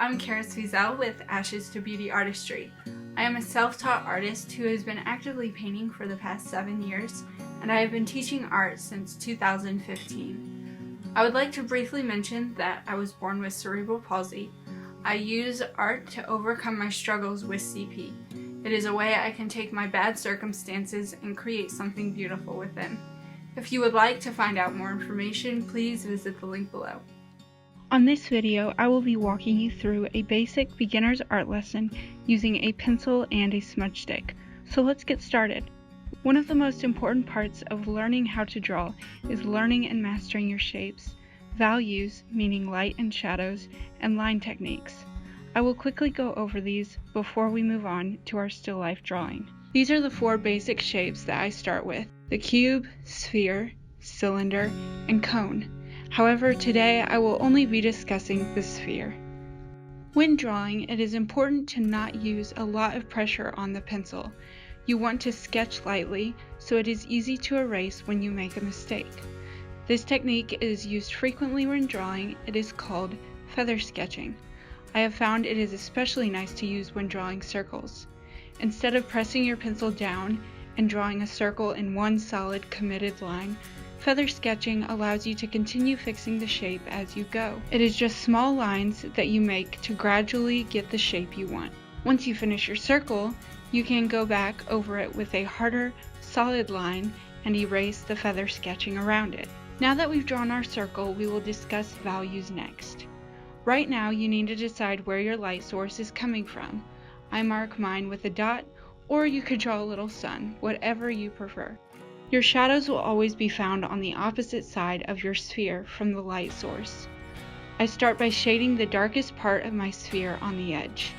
I'm Karis Feezell with Ashes to Beauty Artistry. I am a self-taught artist who has been actively painting for the past 7 years, and I have been teaching art since 2015. I would like to briefly mention that I was born with cerebral palsy. I use art to overcome my struggles with CP. It is a way I can take my bad circumstances and create something beautiful with them. If you would like to find out more information, please visit the link below. On this video, I will be walking you through a basic beginner's art lesson using a pencil and a smudge stick. So let's get started. One of the most important parts of learning how to draw is learning and mastering your shapes, values, meaning light and shadows, and line techniques. I will quickly go over these before we move on to our still life drawing. These are the 4 basic shapes that I start with: the cube, sphere, cylinder, and cone. However, today I will only be discussing the sphere. When drawing, it is important to not use a lot of pressure on the pencil. You want to sketch lightly so it is easy to erase when you make a mistake. This technique is used frequently when drawing. It is called feather sketching. I have found it is especially nice to use when drawing circles. Instead of pressing your pencil down and drawing a circle in one solid committed line, feather sketching allows you to continue fixing the shape as you go. It is just small lines that you make to gradually get the shape you want. Once you finish your circle, you can go back over it with a harder, solid line and erase the feather sketching around it. Now that we've drawn our circle, we will discuss values next. Right now, you need to decide where your light source is coming from. I mark mine with a dot, or you could draw a little sun, whatever you prefer. Your shadows will always be found on the opposite side of your sphere from the light source. I start by shading the darkest part of my sphere on the edge.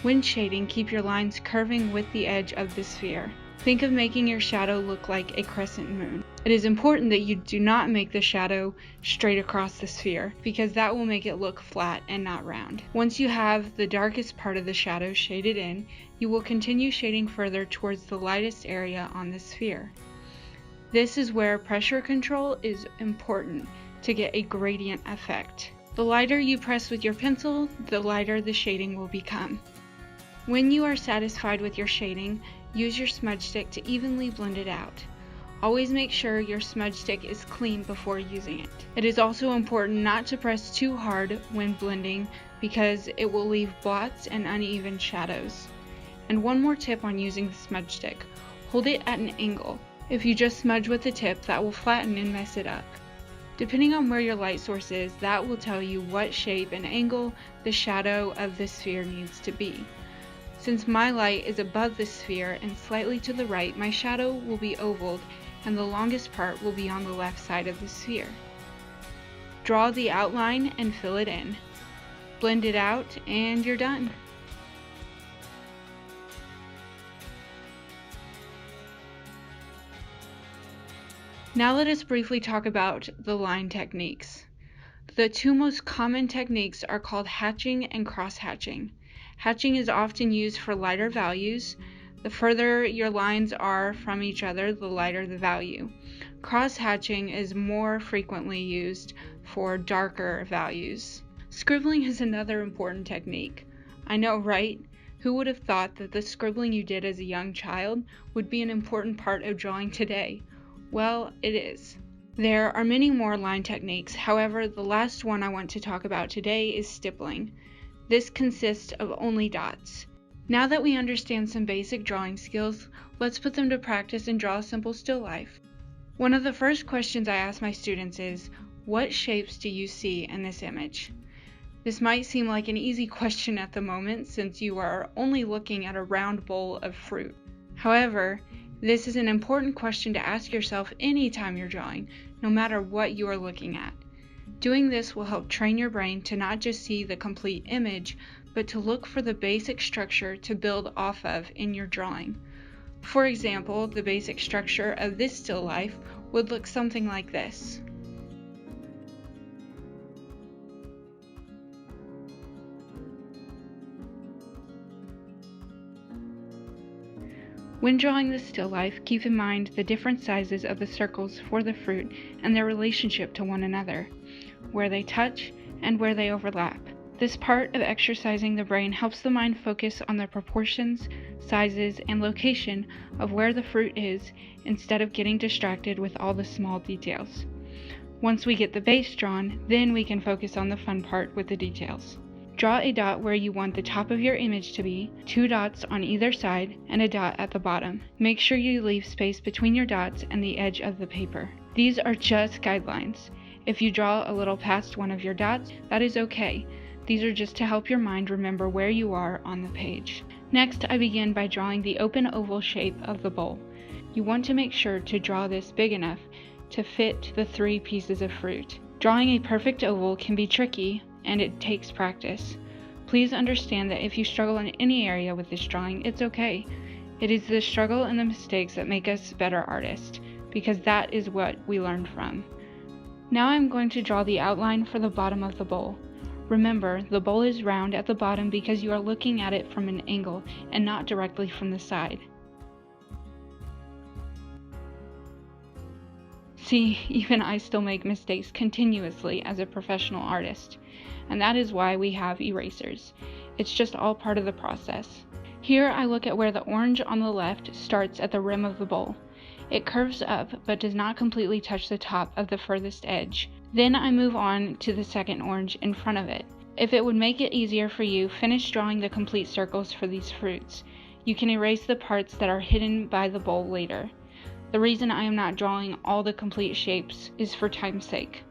When shading, keep your lines curving with the edge of the sphere. Think of making your shadow look like a crescent moon. It is important that you do not make the shadow straight across the sphere, because that will make it look flat and not round. Once you have the darkest part of the shadow shaded in, you will continue shading further towards the lightest area on the sphere. This is where pressure control is important to get a gradient effect. The lighter you press with your pencil, the lighter the shading will become. When you are satisfied with your shading, use your smudge stick to evenly blend it out. Always make sure your smudge stick is clean before using it. It is also important not to press too hard when blending, because it will leave blots and uneven shadows. And one more tip on using the smudge stick: hold it at an angle. If you just smudge with the tip, that will flatten and mess it up. Depending on where your light source is, that will tell you what shape and angle the shadow of the sphere needs to be. Since my light is above the sphere and slightly to the right, my shadow will be ovaled and the longest part will be on the left side of the sphere. Draw the outline and fill it in. Blend it out and you're done. Now let us briefly talk about the line techniques. The 2 most common techniques are called hatching and cross-hatching. Hatching is often used for lighter values. The further your lines are from each other, the lighter the value. Cross-hatching is more frequently used for darker values. Scribbling is another important technique. I know, right? Who would have thought that the scribbling you did as a young child would be an important part of drawing today? Well, it is. There are many more line techniques. However, the last one I want to talk about today is stippling. This consists of only dots. Now that we understand some basic drawing skills, let's put them to practice and draw a simple still life. One of the first questions I ask my students is, what shapes do you see in this image? This might seem like an easy question at the moment, since you are only looking at a round bowl of fruit. However, this is an important question to ask yourself anytime you're drawing, no matter what you are looking at. Doing this will help train your brain to not just see the complete image, but to look for the basic structure to build off of in your drawing. For example, the basic structure of this still life would look something like this. When drawing the still life, keep in mind the different sizes of the circles for the fruit and their relationship to one another, where they touch and where they overlap. This part of exercising the brain helps the mind focus on the proportions, sizes, and location of where the fruit is instead of getting distracted with all the small details. Once we get the base drawn, then we can focus on the fun part with the details. Draw a dot where you want the top of your image to be, 2 dots on either side, and a dot at the bottom. Make sure you leave space between your dots and the edge of the paper. These are just guidelines. If you draw a little past one of your dots, that is okay. These are just to help your mind remember where you are on the page. Next, I begin by drawing the open oval shape of the bowl. You want to make sure to draw this big enough to fit the 3 pieces of fruit. Drawing a perfect oval can be tricky, and it takes practice. Please understand that if you struggle in any area with this drawing, it's okay. It is the struggle and the mistakes that make us better artists, because that is what we learn from. Now I'm going to draw the outline for the bottom of the bowl. Remember, the bowl is round at the bottom because you are looking at it from an angle and not directly from the side. See, even I still make mistakes continuously as a professional artist, and that is why we have erasers. It's just all part of the process. Here I look at where the orange on the left starts at the rim of the bowl. It curves up but does not completely touch the top of the furthest edge. Then I move on to the second orange in front of it. If it would make it easier for you, finish drawing the complete circles for these fruits. You can erase the parts that are hidden by the bowl later. The reason I am not drawing all the complete shapes is for time's sake.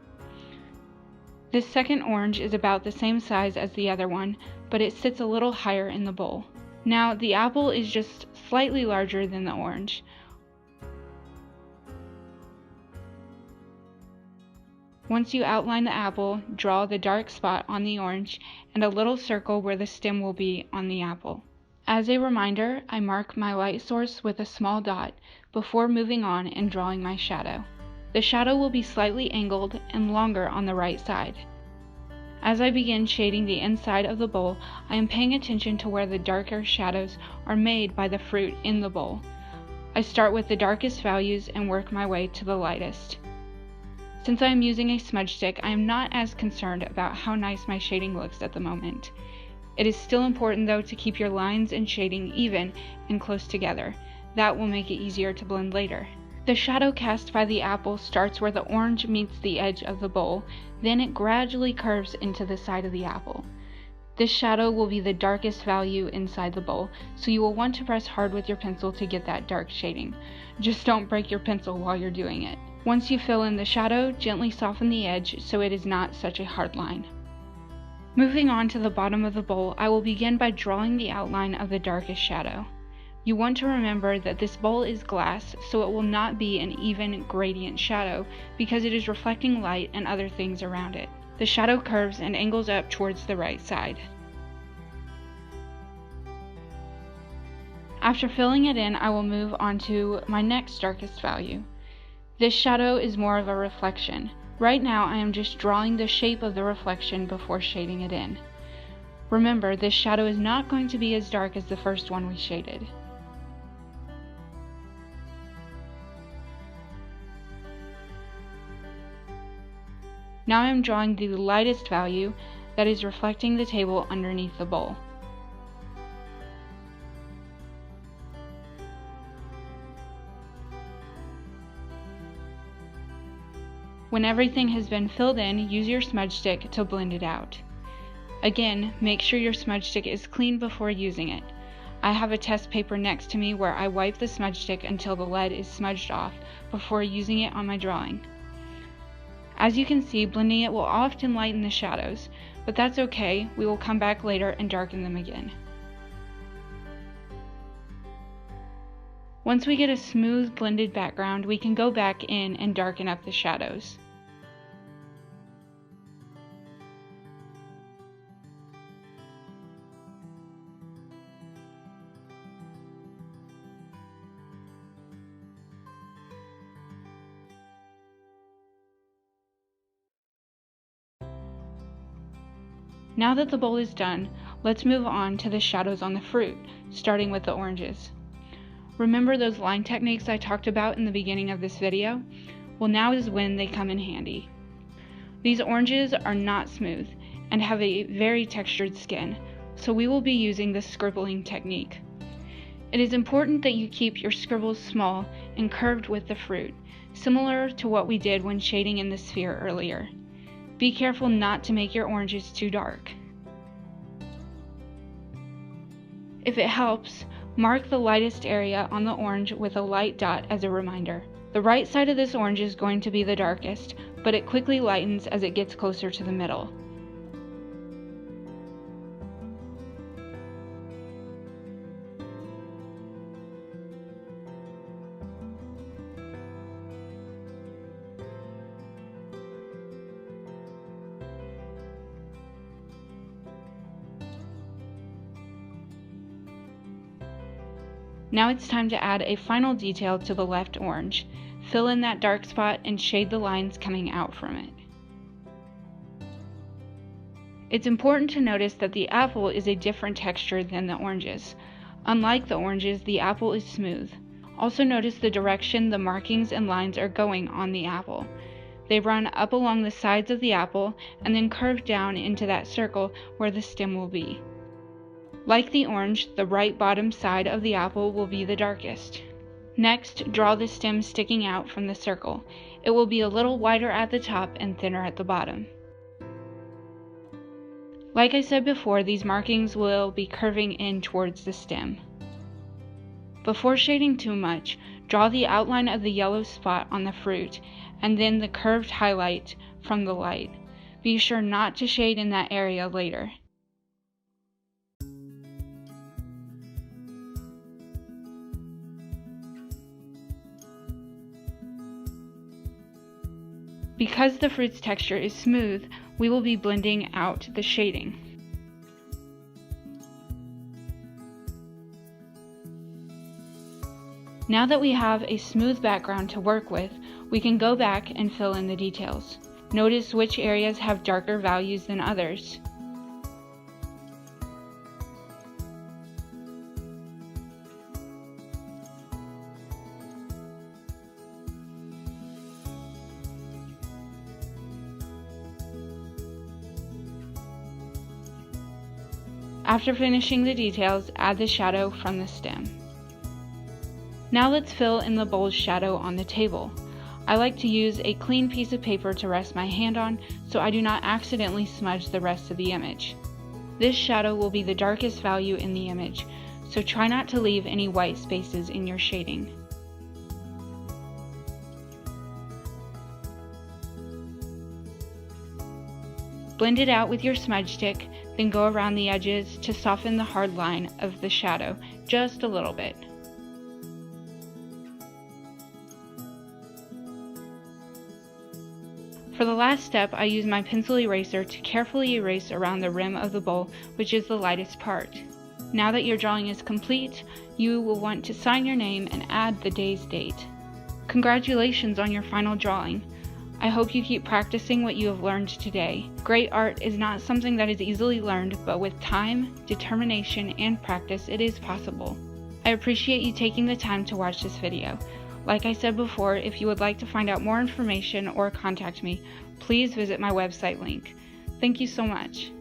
This second orange is about the same size as the other one, but it sits a little higher in the bowl. Now the apple is just slightly larger than the orange. Once you outline the apple, draw the dark spot on the orange and a little circle where the stem will be on the apple. As a reminder, I mark my light source with a small dot before moving on and drawing my shadow. The shadow will be slightly angled and longer on the right side. As I begin shading the inside of the bowl, I am paying attention to where the darker shadows are made by the fruit in the bowl. I start with the darkest values and work my way to the lightest. Since I am using a smudge stick, I am not as concerned about how nice my shading looks at the moment. It is still important though to keep your lines and shading even and close together. That will make it easier to blend later. The shadow cast by the apple starts where the orange meets the edge of the bowl, then it gradually curves into the side of the apple. This shadow will be the darkest value inside the bowl, so you will want to press hard with your pencil to get that dark shading. Just don't break your pencil while you're doing it. Once you fill in the shadow, gently soften the edge so it is not such a hard line. Moving on to the bottom of the bowl, I will begin by drawing the outline of the darkest shadow. You want to remember that this bowl is glass, so it will not be an even gradient shadow because it is reflecting light and other things around it. The shadow curves and angles up towards the right side. After filling it in, I will move on to my next darkest value. This shadow is more of a reflection. Right now I am just drawing the shape of the reflection before shading it in. Remember, this shadow is not going to be as dark as the first one we shaded. Now I am drawing the lightest value that is reflecting the table underneath the bowl. When everything has been filled in, use your smudge stick to blend it out. Again, make sure your smudge stick is clean before using it. I have a test paper next to me where I wipe the smudge stick until the lead is smudged off before using it on my drawing. As you can see, blending it will often lighten the shadows, but that's okay, we will come back later and darken them again. Once we get a smooth blended background, we can go back in and darken up the shadows. Now that the bowl is done, let's move on to the shadows on the fruit, starting with the oranges. Remember those line techniques I talked about in the beginning of this video? Well, now is when they come in handy. These oranges are not smooth, and have a very textured skin, so we will be using the scribbling technique. It is important that you keep your scribbles small and curved with the fruit, similar to what we did when shading in the sphere earlier. Be careful not to make your oranges too dark. If it helps, mark the lightest area on the orange with a light dot as a reminder. The right side of this orange is going to be the darkest, but it quickly lightens as it gets closer to the middle. Now it's time to add a final detail to the left orange. Fill in that dark spot and shade the lines coming out from it. It's important to notice that the apple is a different texture than the oranges. Unlike the oranges, the apple is smooth. Also notice the direction the markings and lines are going on the apple. They run up along the sides of the apple and then curve down into that circle where the stem will be. Like the orange, the right bottom side of the apple will be the darkest. Next, draw the stem sticking out from the circle. It will be a little wider at the top and thinner at the bottom. Like I said before, these markings will be curving in towards the stem. Before shading too much, draw the outline of the yellow spot on the fruit and then the curved highlight from the light. Be sure not to shade in that area later. Because the fruit's texture is smooth, we will be blending out the shading. Now that we have a smooth background to work with, we can go back and fill in the details. Notice which areas have darker values than others. After finishing the details, add the shadow from the stem. Now let's fill in the bold shadow on the table. I like to use a clean piece of paper to rest my hand on so I do not accidentally smudge the rest of the image. This shadow will be the darkest value in the image, so try not to leave any white spaces in your shading. Blend it out with your smudge stick, then go around the edges to soften the hard line of the shadow just a little bit. For the last step, I use my pencil eraser to carefully erase around the rim of the bowl, which is the lightest part. Now that your drawing is complete, you will want to sign your name and add the day's date. Congratulations on your final drawing. I hope you keep practicing what you have learned today. Great art is not something that is easily learned, but with time, determination, and practice, it is possible. I appreciate you taking the time to watch this video. Like I said before, if you would like to find out more information or contact me, please visit my website link. Thank you so much.